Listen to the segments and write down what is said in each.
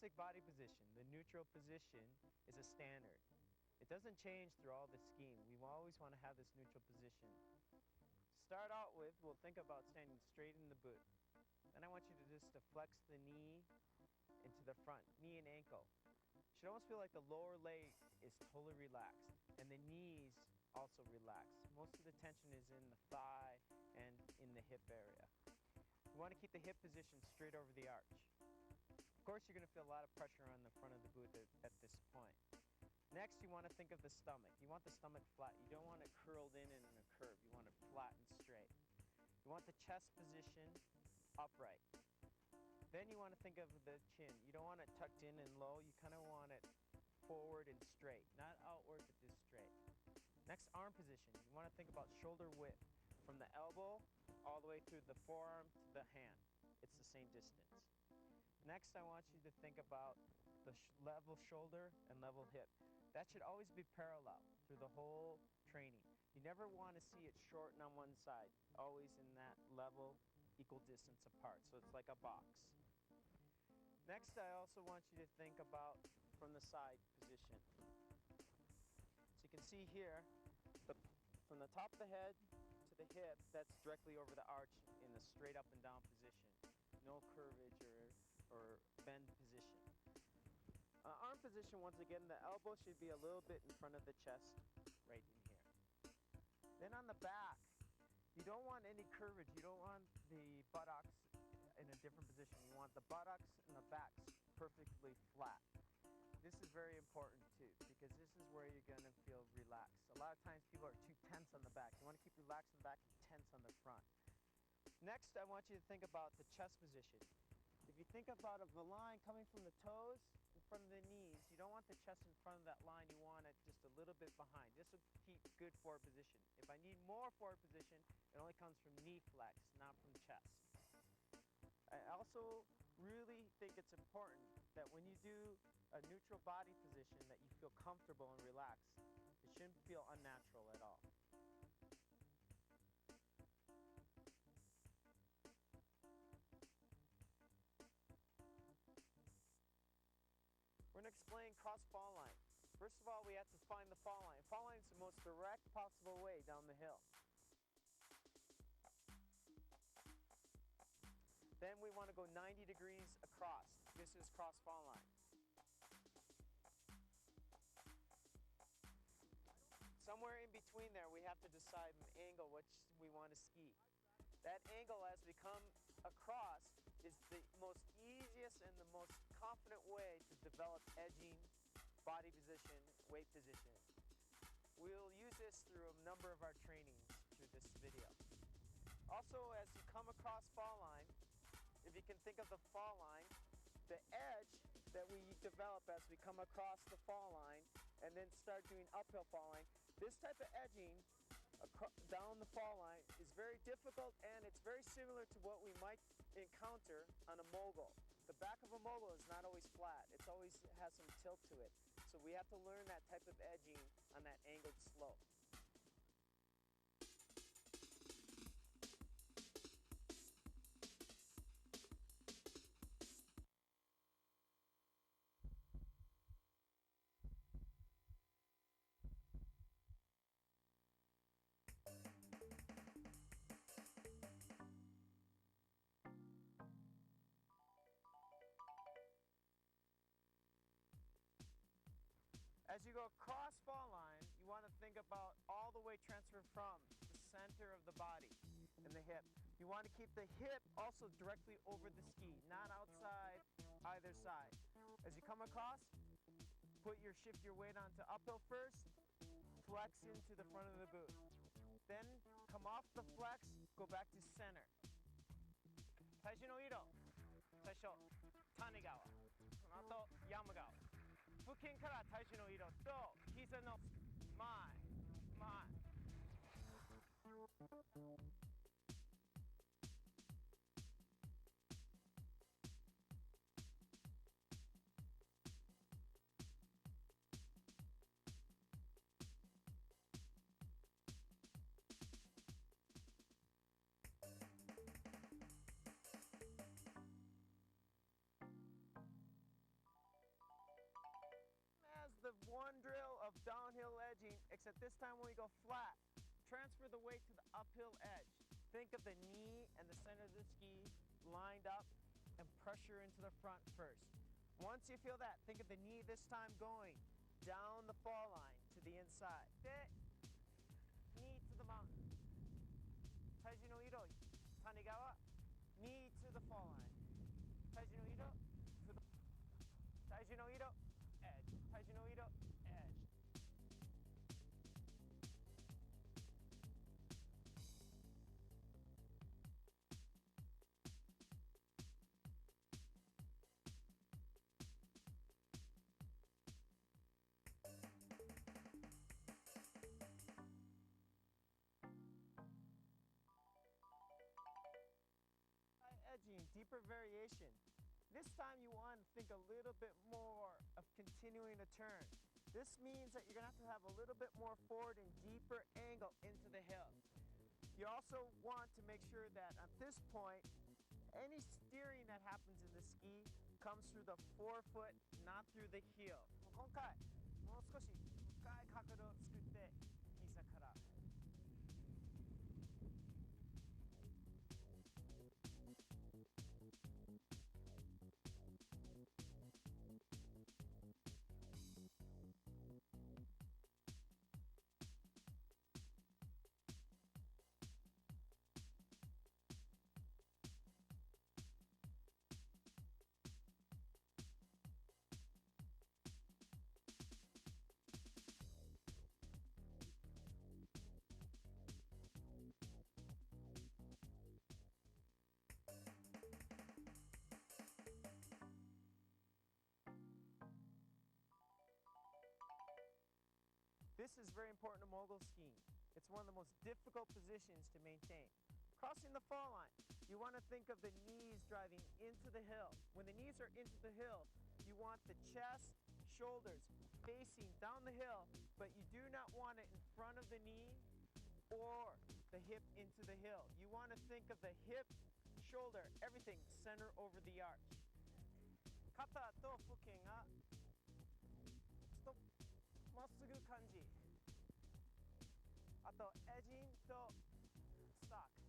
basic body position, the neutral position, is a standard. It doesn't change through all the skiing. We always want to have this neutral position. To start out with, we'll think about standing straight in the boot. Then I want you to just flex the knee into the front, knee and ankle. You should almost feel like the lower leg is totally relaxed and the knees also relaxed. Most of the tension is in the thigh and in the hip area. You want to keep the hip position straight over the arch. Of course, you're going to feel a lot of pressure on the front of the boot at this point. Next, you want to think of the stomach. You want the stomach flat. You don't want it curled in a curve. You want it flat and straight. You want the chest position upright. Then you want to think of the chin. You don't want it tucked in and low. You kind of want it forward and straight, not outward, but just straight. Next, arm position. You want to think about shoulder width from the elbow all the way through the forearm to the hand. It's the same distance. Next, I want you to think about the level shoulder and level hip. That should always be parallel through the whole training. You never want to see it shorten on one side, always in that level, equal distance apart, so it's like a box. Next, I also want you to think about from the side position. So you can see here, from the top of the head to the hip, that's directly over the arch in the straight up and down position. No curvage or bend position. Arm position, once again, the elbow should be a little bit in front of the chest, right in here. Then on the back, you don't want any curvage. You don't want the buttocks in a different position. You want the buttocks and the backs perfectly flat. This is very important too, because this is where you're going to feel relaxed. A lot of times people are too tense on the back. You want to keep relaxed on the back and tense on the front. Next, I want you to think about the chest position. If you think about the line coming from the toes in front of the knees, you don't want the chest in front of that line. You want it just a little bit behind. This will keep good forward position. If I need more forward position, it only comes from knee flex, not from chest. I also really think it's important that when you do a neutral body position that you feel comfortable and relaxed. It shouldn't feel unnatural at all. We're going to explain cross fall line. First of all, we have to find the fall line. Fall line is the most direct possible way down the hill. Then we want to go 90 degrees across. This is cross fall line. Somewhere in between there, we have to decide an angle which we want to ski. That angle, as we come across, is the most easiest and the most confident way to develop edging, body position, weight position. We'll use this through a number of our trainings through this video. Also, as you come across fall line, if you can think of the fall line, the edge that we develop as we come across the fall line and then start doing uphill fall line, this type of edging down the fall line is very difficult, and it's very similar to what we might encounter on a mogul. The back of a mogul is not always flat. It always has some tilt to it. So we have to learn that type of edging on that angled slope. As you go across fall line, you want to think about all the way transfer from the center of the body and the hip. You want to keep the hip also directly over the ski, not outside either side. As you come across, shift your weight onto uphill first, flex into the front of the boot. Then come off the flex, go back to center. 最初の色、最初、谷川、その後、山川。腹筋から最初の色と膝の前。downhill edging, except this time when we go flat, transfer the weight to the uphill edge. Think of the knee and the center of the ski lined up and pressure into the front first. Once you feel that, think of the knee this time going down the fall line to the inside. Knee to the mountain. 体重の移動、谷側、knee to the fall line. 体重の移動、体重の移動、edge. 体重の移動、edge. Edging, deeper variation. This time you want to think a little bit more of continuing a turn. This means that you're going to have a little bit more forward and deeper angle into the hill. You also want to make sure that at this point, any steering that happens in the ski comes through the forefoot, not through the heel. 今回、もう少し深い角度を作って膝から。This is very important to mogul skiing. It's one of the most difficult positions to maintain. Crossing the fall line, you want to think of the knees driving into the hill. When the knees are into the hill, you want the chest, shoulders facing down the hill, but you do not want it in front of the knee or the hip into the hill. You want to think of the hip, shoulder, everything center over the arch. 肩と腹筋がまっすぐ感じ。あとエッジンとスタック。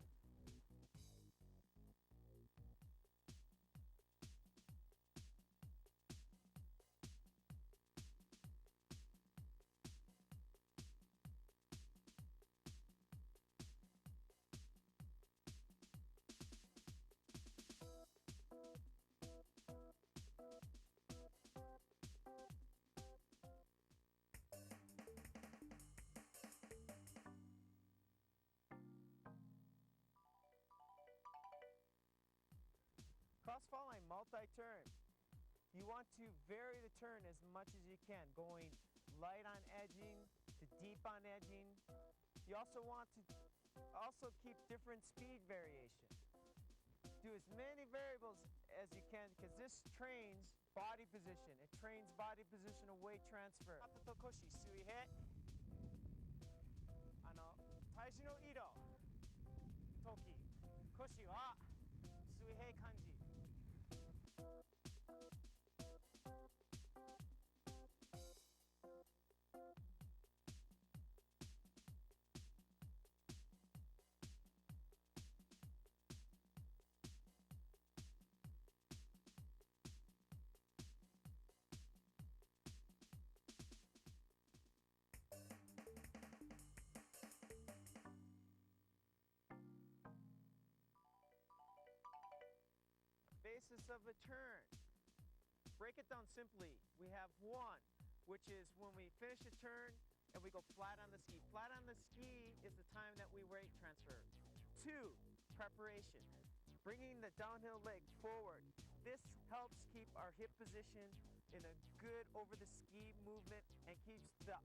Cross fall line multi-turn. You want to vary the turn as much as you can, going light on edging to deep on edging. You also want to keep different speed variation. Do as many variables as you can because this trains body position. It trains body position of weight transfer. 肩と腰水平。体重の移動。時。腰は水平感じ。Basis of a turn. Break it down simply. We have one, which is when we finish a turn and we go flat on the ski. Flat on the ski is the time that we weight transfer. Two, preparation. Bringing the downhill leg forward. This helps keep our hip position in a good over the ski movement and keeps the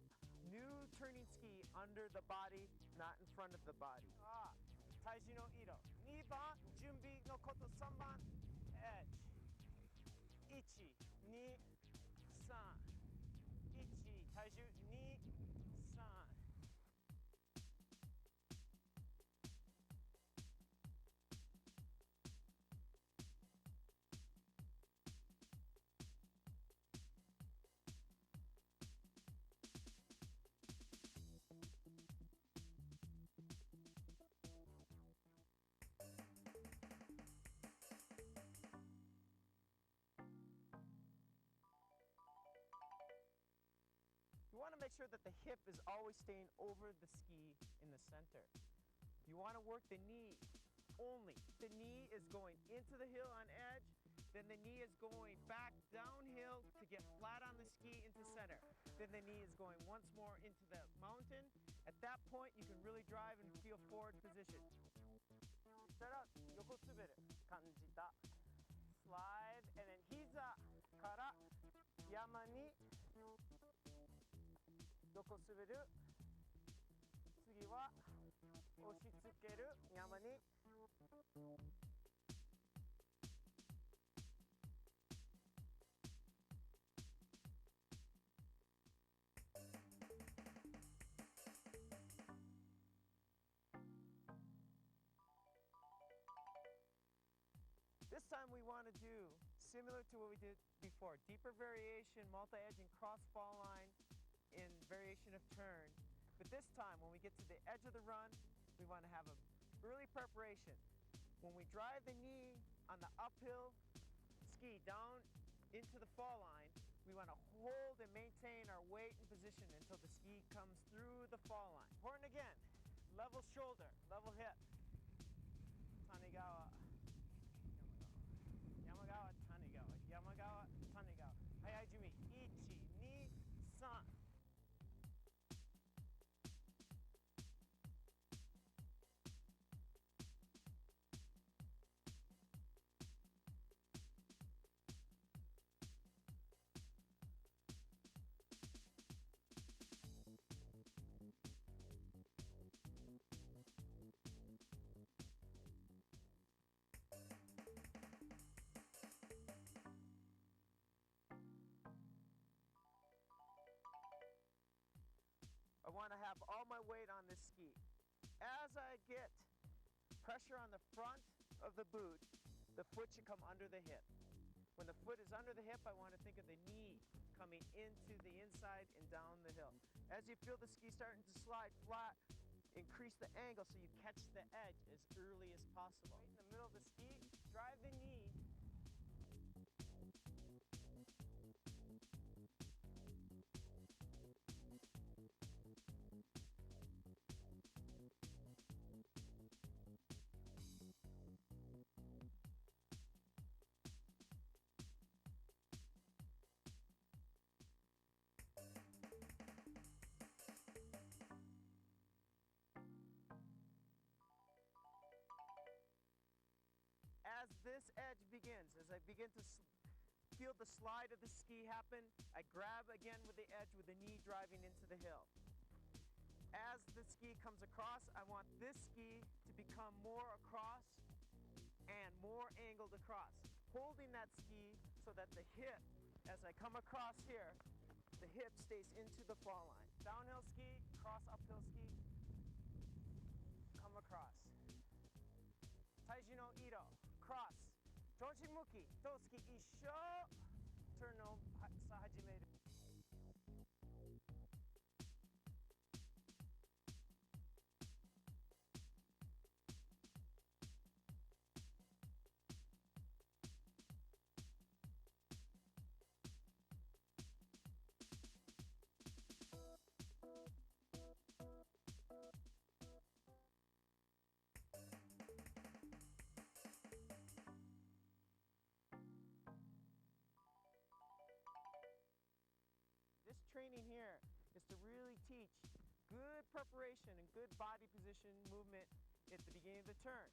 new turning ski under the body, not in front of the body. 体重の移動。2番、準備のこと。3番、edge。1、2、3。1、体重、2、3。make sure that the hip is always staying over the ski in the center. You want to work the knee only. The knee is going into the hill on edge, then the knee is going back downhill to get flat on the ski into center. Then the knee is going once more into the mountain. At that point, you can really drive and feel forward position. そしたら横滑る感じた。Slide and then 膝から山に横滑る。次は押し付ける山に。This time we want to do similar to what we did before, deeper variation, multi-edge and cross fall line in variation of turn. But this time when we get to the edge of the run, we want to have an early preparation. When we drive the knee on the uphill ski down into the fall line, we want to hold and maintain our weight and position until the ski comes through the fall line. Important again, level shoulder, level hip. Tanigawa. Yamagawa, Tanigawa, Yamagawa, Tanigawa. Hayai jumi. 1, 2, 3. I want to have all my weight on this ski. As I get pressure on the front of the boot, the foot should come under the hip. When the foot is under the hip, I want to think of the knee coming into the inside and down the hill. As you feel the ski starting to slide flat, increase the angle so you catch the edge as early as possible. Right in the middle of the ski, drive the knee. As this edge begins, as I begin to feel the slide of the ski happen, I grab again with the edge with the knee driving into the hill. As the ski comes across, I want this ski to become more across and more angled across, holding that ski so that the hip, as I come across here, the hip stays into the fall line. Downhill ski, cross uphill ski, come across. Taiji no iro, cross. Tochimuki, tosuki issho, turn no sa hajimeru. This training here is to really teach good preparation and good body position movement at the beginning of the turn.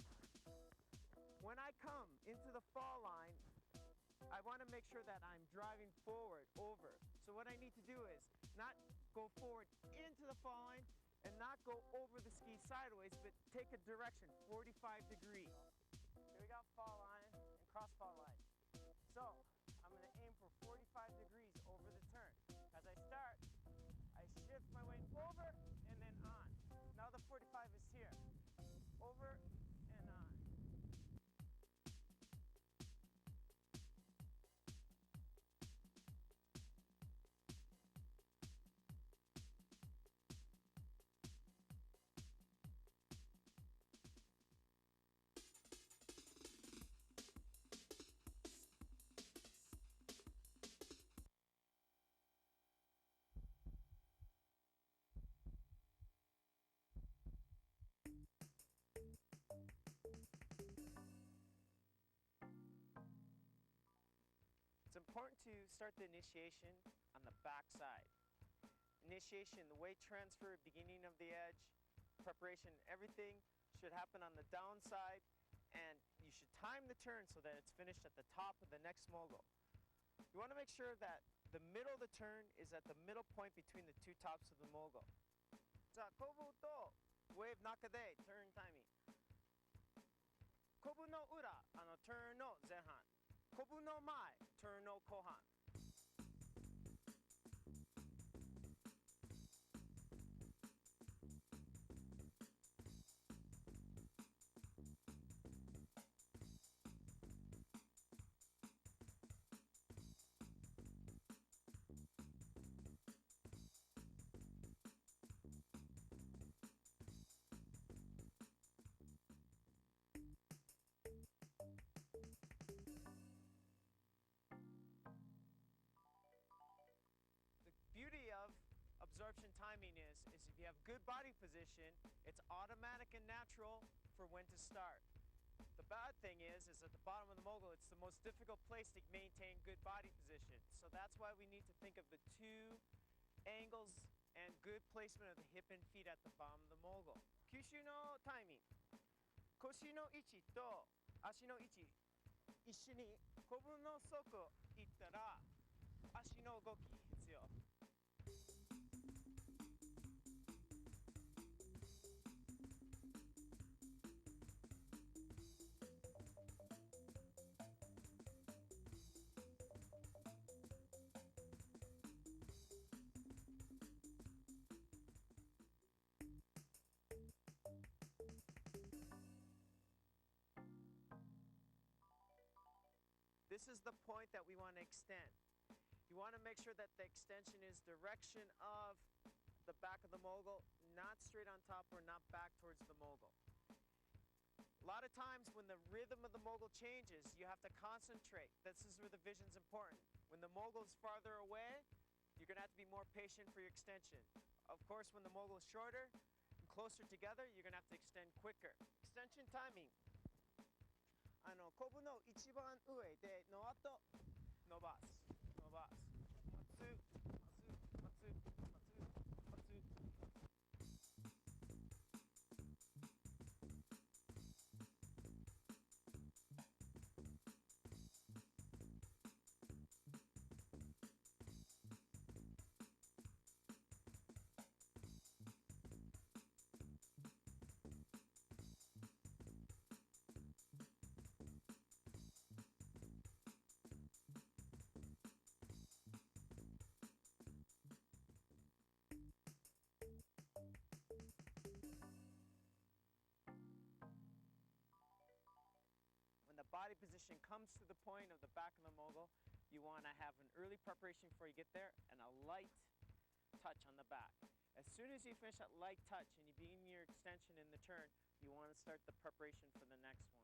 When I come into the fall line, I want to make sure that I'm driving forward, over. So what I need to do is not go forward into the fall line and not go over the ski sideways, but take a direction, 45 degrees. Here we got fall line and cross fall line. So I'm going to aim for 45 degrees over the turn. As I start, I shift my weight over and then on. Now the 45 is here. Over and on. important to start the initiation on the back side. Initiation, the weight transfer, beginning of the edge, preparation, everything should happen on the downside, and you should time the turn so that it's finished at the top of the next mogul. You want to make sure that the middle of the turn is at the middle point between the two tops of the mogul. じゃあ、コブとウェーブの中で turn timing。コブの裏、turn の前半。コブの前、turn の後半。Beauty of absorption timing is if you have good body position, it's automatic and natural for when to start. The bad thing is at the bottom of the mogul, it's the most difficult place to maintain good body position. So that's why we need to think of the two angles and good placement of the hip and feet at the bottom of the mogul. 吸収のタイミング。腰の位置と足の位置一緒にコブの底行ったら足の動き必要。This is the point that we want to extend. You want to make sure that the extension is direction of the back of the mogul, not straight on top or not back towards the mogul. A lot of times when the rhythm of the mogul changes, you have to concentrate. This is where the vision's important. When the mogul is farther away, you're going to have to be more patient for your extension. Of course, when the mogul is shorter and closer together, you're going to have to extend quicker. Extension timing. コブの一番上での後伸ばす伸ばす待つ待つ待つ待つ待つ。The body position comes to the point of the back of the mogul, you want to have an early preparation before you get there and a light touch on the back. As soon as you finish that light touch and you begin your extension in the turn, you want to start the preparation for the next one.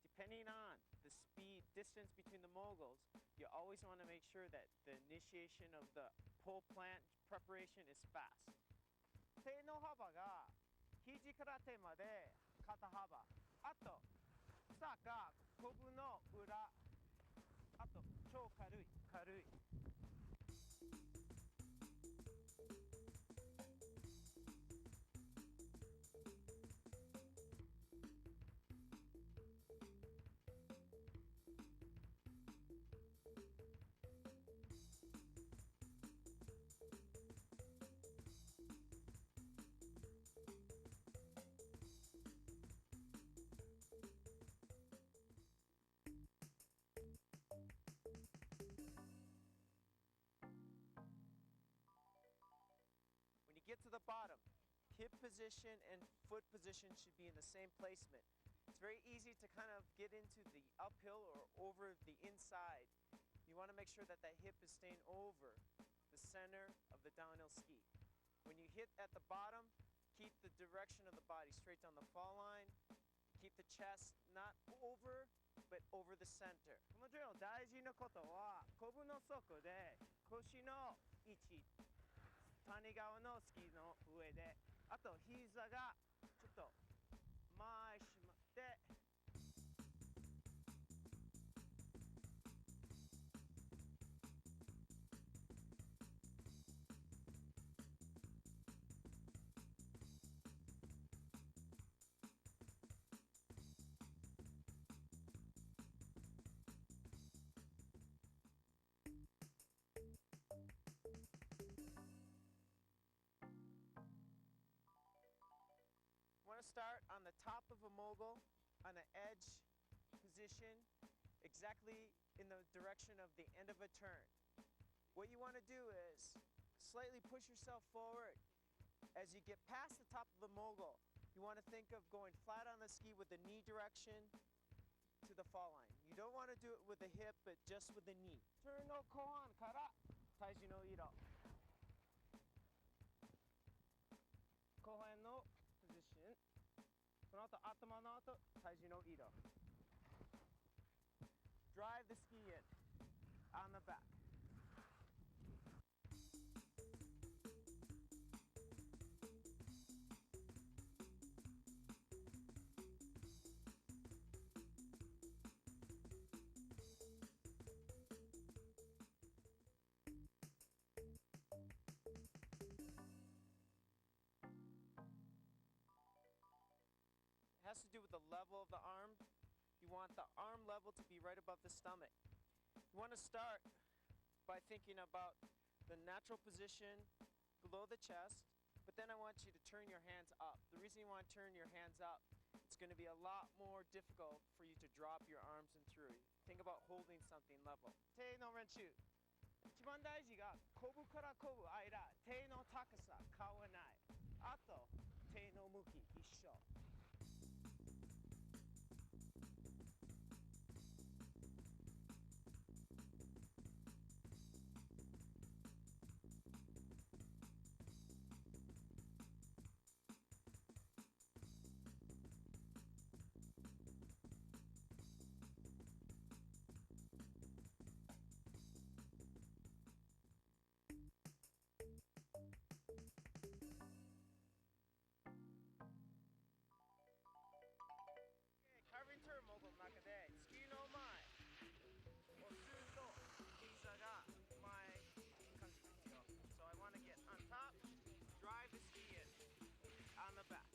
Depending on the speed, distance between the moguls, you always want to make sure that the initiation of the pull plant preparation is fast. 手の幅が肘から手まで肩幅。あとさがコブの裏、あと超軽い軽い。Get to the bottom, hip position and foot position should be in the same placement. It's very easy to kind of get into the uphill or over the inside. You want to make sure that that hip is staying over the center of the downhill ski. When you hit at the bottom, keep the direction of the body straight down the fall line. Keep the chest not over, but over the center. もちろん大事なことは、コブの底で腰の位置。谷側のスキーの上で、あと膝がちょっと前しまって、top of a mogul on an edge position, exactly in the direction of the end of a turn. What you want to do is slightly push yourself forward. As you get past the top of the mogul, you want to think of going flat on the ski with the knee direction to the fall line. You don't want to do it with the hip, but just with the knee. Turnの後半から体重の移動。後半のポジション。その後頭の後体重の移動。Drive the ski in on the back. It has to do with the level of the arm. You want the arm level to be right above the stomach. You want to start by thinking about the natural position below the chest, but then I want you to turn your hands up. The reason you want to turn your hands up, it's going to be a lot more difficult for you to drop your arms in through. Think about holding something level. 手の練習。一番大事がこぶからこぶ間、手の高さ変わらない。あと手の向き一緒。Carving turn mogul の中でスキーの前をすると膝が前に感じますよ。So I want to get on top, drive the ski in on the back.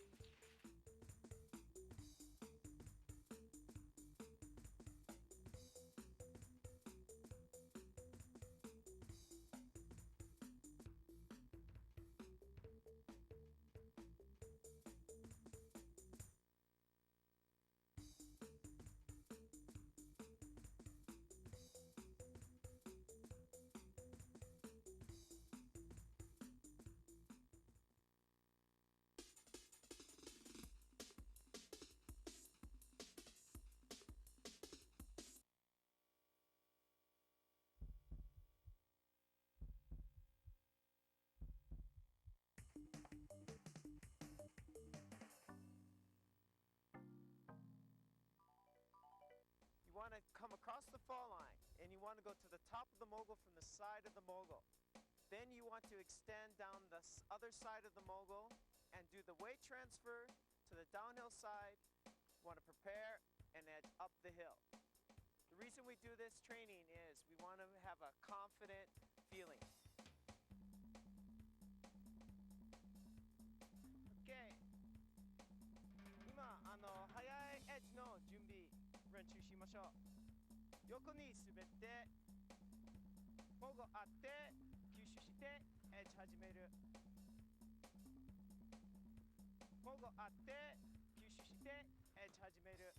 You want to come across the fall line and you want to go to the top of the mogul from the side of the mogul. Then you want to extend down the other side of the mogul and do the weight transfer to the downhill side. You want to prepare and edge up the hill. The reason we do this training is we want to have a confident feeling. Okay. 今速いエッジの準備練習しましょう。横に滑って保護あって吸収してエッジ始める。保護あって吸収してエッジ始める。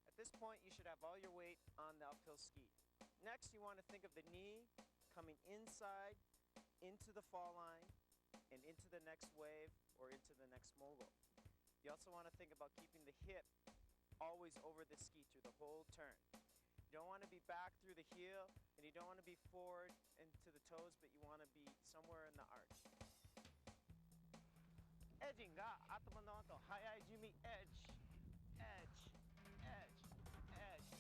At this point, you should have all your weight on the uphill ski. Next, you want to think of the knee coming inside, into the fall line, and into the next wave or into the next mogul. You also want to think about keeping the hip always over the ski through the whole turn. You don't want to be back through the heel, and you don't want to be forward into the toes, but you want to be somewhere in the arch. Edging が頭の後、速い準備、edge, edge, edge, edge.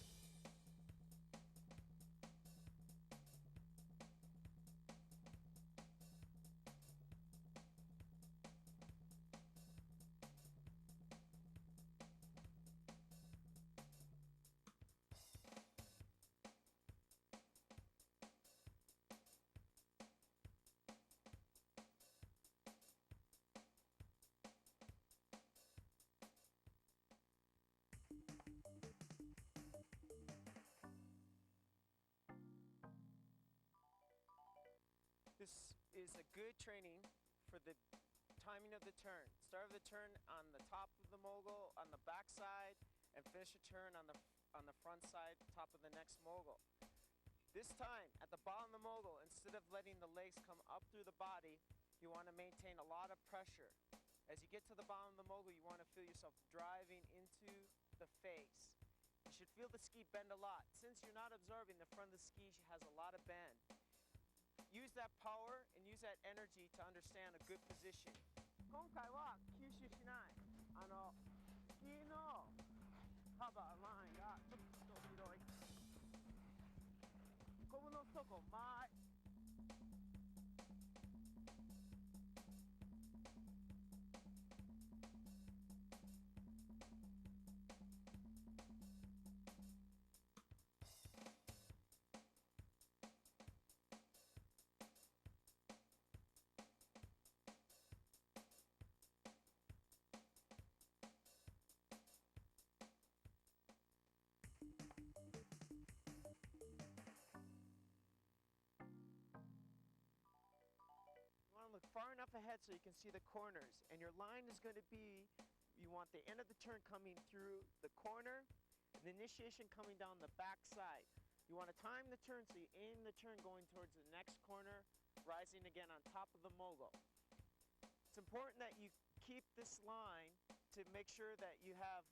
This is a good training for the timing of the turn. Start of the turn on the top of the mogul, on the back side, and finish a turn on the front side, top of the next mogul. This time, at the bottom of the mogul, instead of letting the legs come up through the body, you want to maintain a lot of pressure. As you get to the bottom of the mogul, you want to feel yourself driving into the face. You should feel the ski bend a lot. Since you're not absorbing, the front of the ski has a lot of bend. Use that power and use that energy to understand a good position. 今回は吸収しない。スキーの幅ラインがちょっと広い。この底前。Look far enough ahead so you can see the corners, and your line is going to be, you want the end of the turn coming through the corner and the initiation coming down the back side. You want to time the turn so you aim the turn going towards the next corner, rising again on top of the mogul. It's important that you keep this line to make sure that you have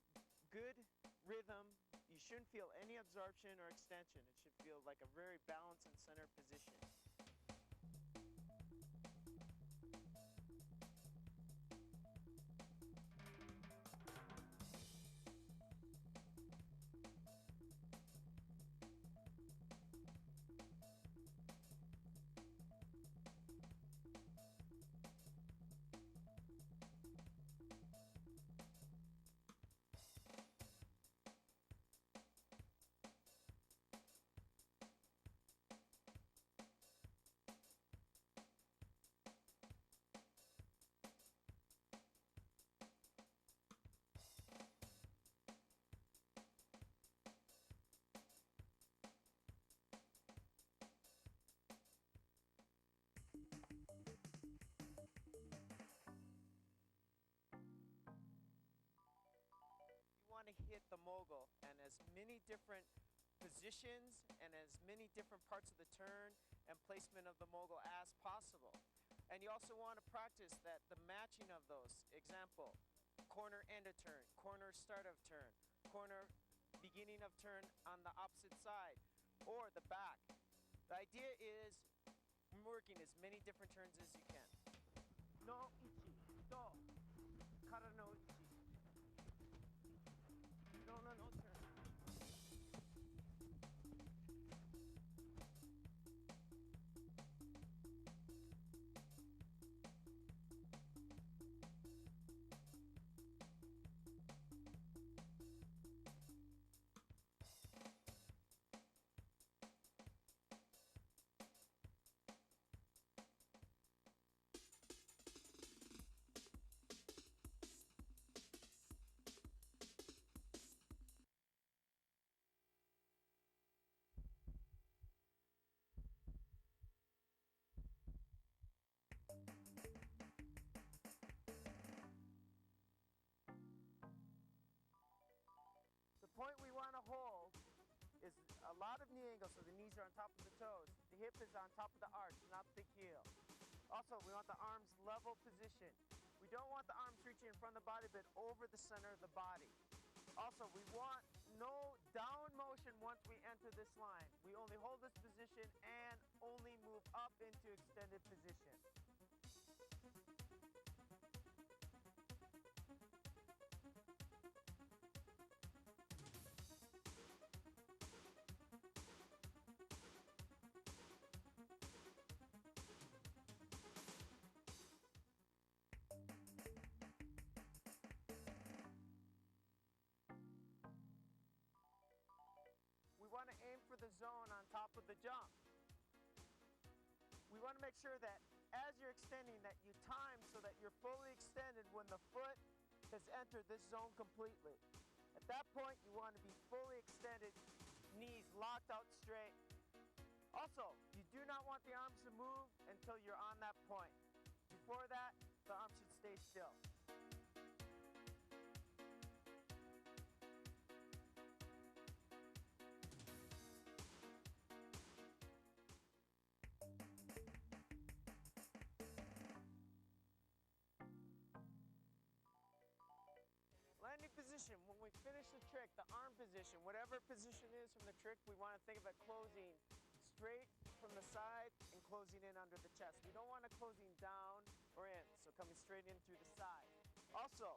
good rhythm. You shouldn't feel any absorption or extension. It should feel like a very balanced and centered position. Want to hit the mogul and as many different positions and as many different parts of the turn and placement of the mogul as possible. And you also want to practice that the matching of those. Example, corner end of turn, corner start of turn, corner beginning of turn on the opposite side, or the back. The idea is working as many different turns as you can. No ichi, do, kara no ichi. No turn. The point we want to hold is a lot of knee angle, so the knees are on top of the toes. The hip is on top of the arch, not the heel. Also, we want the arms level position. We don't want the arms reaching in front of the body, but over the center of the body. Also, we want no down motion once we enter this line. We only hold this position and only move up into extended position. We want to aim for the zone on top of the jump. We want to make sure that as you're extending that you time so that you're fully extended when the foot has entered this zone completely. At that point, you want to be fully extended, knees locked out straight, Also, you do not want the arms to move until you're on that point. Before that, the arms should stay still. Landing position, when we finish the trick, the arm position, whatever position is from the trick, we want to think of it closing straight from the side and closing in under the chest. We don't want it closing down or in, so coming straight in through the side. Also,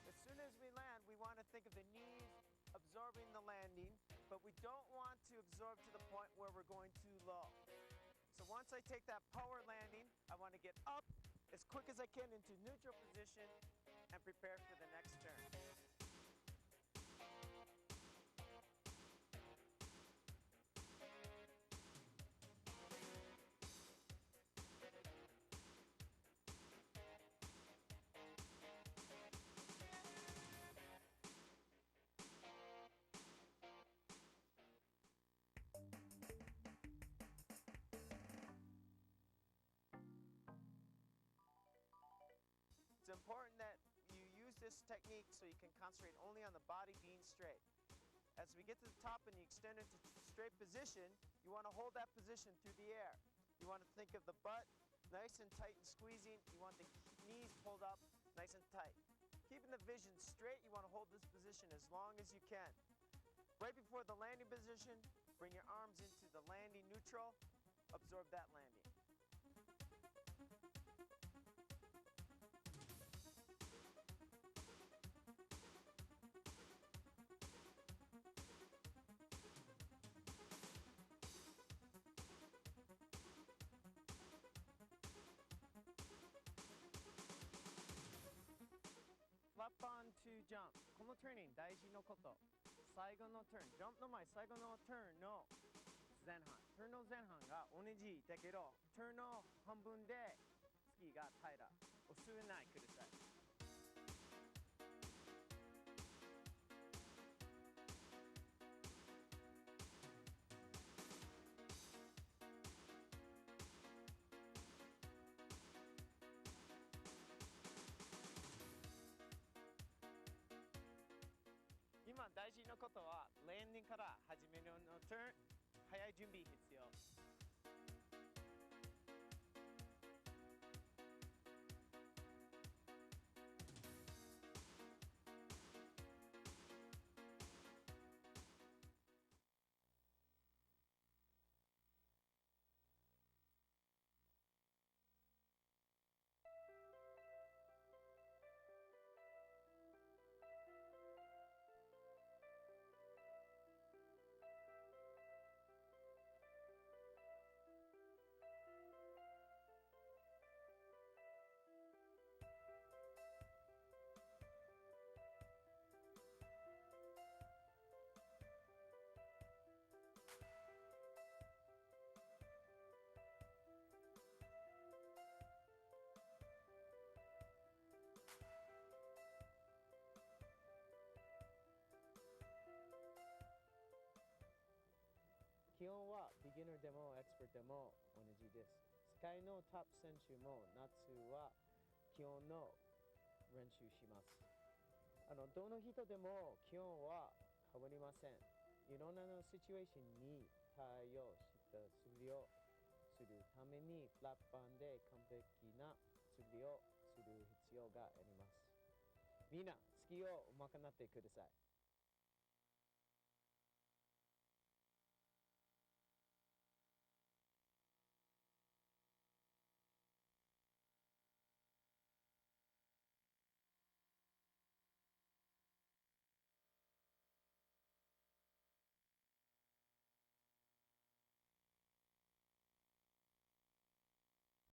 as soon as we land, we want to think of the knees absorbing the landing, but we don't want to absorb to the point where we're going too low. So once I take that power landing, I want to get up as quick as I can into neutral position and prepare for the next turn. It's important that you use this technique so you can concentrate only on the body being straight. As we get to the top and you extend into straight position, you want to hold that position through the air. You want to think of the butt nice and tight and squeezing. You want the knees pulled up nice and tight. Keeping the vision straight, you want to hold this position as long as you can. Right before the landing position, bring your arms into the landing neutral, absorb that landing. Flap on to jump. この turning 大事なこと。最後の turn、ジャンプの前、最後の turn の前半。turn の前半が同じだけど、turn の半分で次が平ら。忘れないください。今大事なことは、ランディングから始めるの turn、早い準備必要。基本はビギナーでもエクスパートでも同じです。世界のトップ選手も夏は基本の練習します。どの人でも基本は変わりません。いろんなシチュエーションに対応した素振りをするためにフラッパンで完璧な素振りをする必要があります。みんな、スキーを上手くなってください。